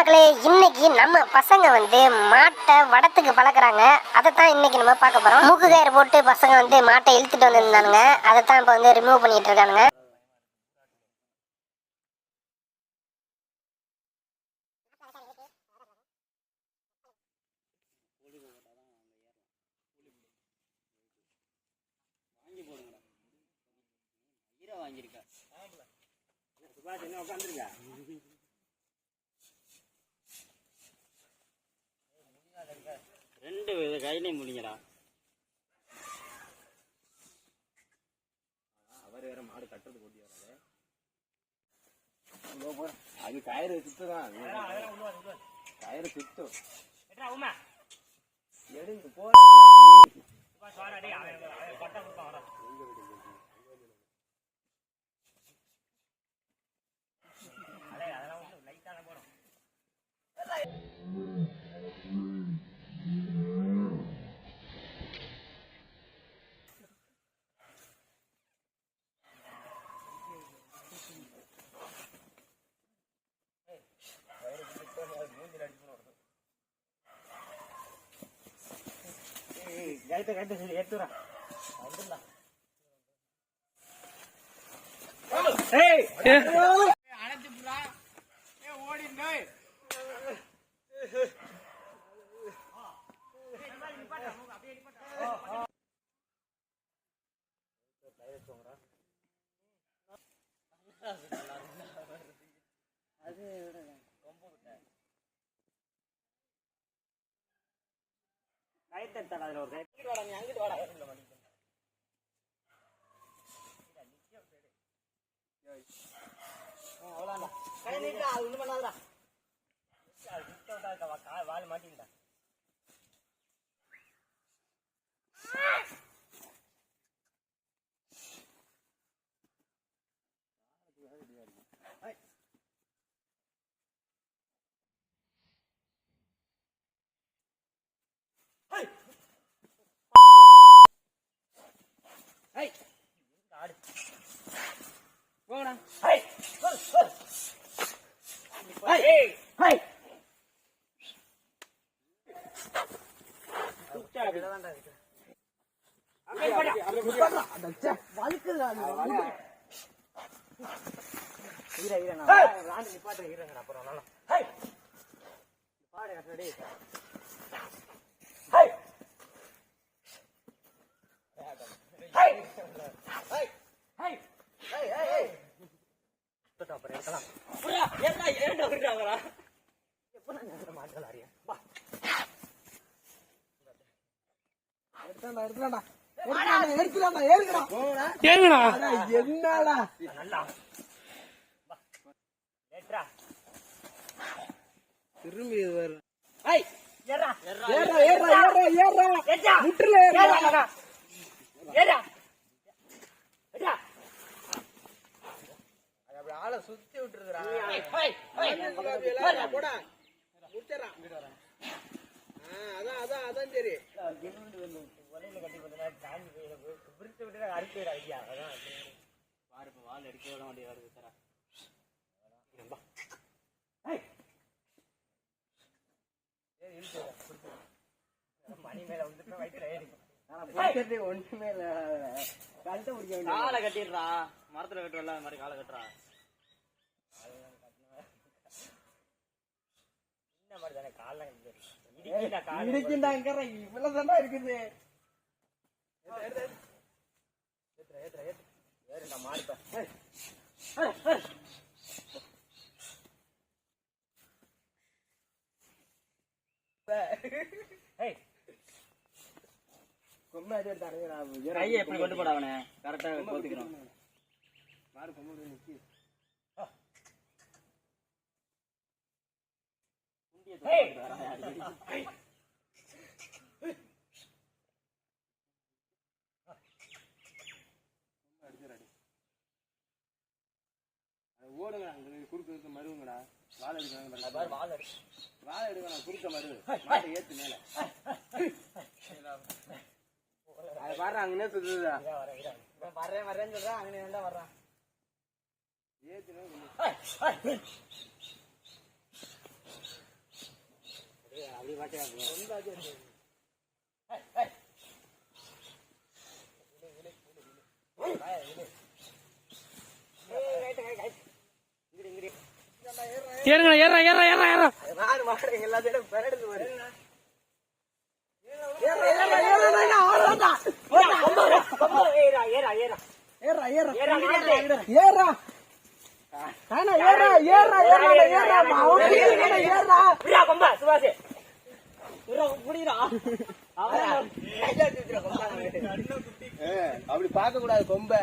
மக்களே, இன்னைக்கு நம்ம பசங்க மாட்டை வடத்துக்கு பழக்கிறாங்க. அதைத்தான் இன்னைக்கு நம்ம பார்க்க போறோம். மூக்கு கயிறு போட்டு பசங்க மாட்டை இழுத்துட்டு வந்திருந்தானுங்க. அதைத்தான் இப்போ ரிமூவ் பண்ணிட்டு இருக்கானுங்க. ரெண்டு கையிலையும் முடிங்கடா. அவர் வேற மாடு கட்டுறது கொண்டு வராது. அது கயிறு சுத்துதான், கயிறு சுத்தும். எடுங்க போற கைத்த கைத்த சரி எடுத்துறா வந்துடா. ஏய் அணைச்சுடா. ஓடிங்க. அப்படியே நிப்பாட்டா. அது ரொம்ப விட்ட கைத்தட்டா. அதுல ஒரு கை வாடா, நீ அங்கிட்டு வாடா. அவ்வளோடா கை நீட்டா. அது ஒன்றும் பண்ணாதடா. வால் மாட்டிக்கிட்டா. போடா. திரும்பி ஆளை சுத்தி விட்டுருக்கா. அதான் அதான் சரி. வால் எடுக்க விட மாட்டேங்குது. மணி மேல வந்துட்டு வயிற்றுல ஏறி ஒண்ணுமே இல்ல. கழுத்தை பிடிக்க காலை கட்டிடுறா. மரத்துல கட்டுறல அது மாதிரி காலை கட்டுறா. இந்த மாதிரி தானே கால இடிக்கிட்டாங்க. இவ்வளவு தானே இருக்குது. ஏறுடா மாடுப்ப. கையை எப்படி கொண்டு போட அவனை கரெக்டா போத்திக்கணும். மாடு கொம்பு நிக்கி. ஓடுங்க, குறுக்கு மருவுங்கடா. வாழை எடுக்கிறாங்க. வாழை எடுக்கணும். குறுக்க மருவு மாட்டை ஏத்து மேல. அது பாரு அங்கனே சுத்துதா. வரேன்னு சொல்றான். அங்கனே தான் வர்றான். ஏத்து ஏறுங்க ஏறா ஏறா ஏறா ஏறா நாலு மாடு எல்லாத்தையும் பெரடுது வரு அப்படி பார்க்க கூடாது கொம்ப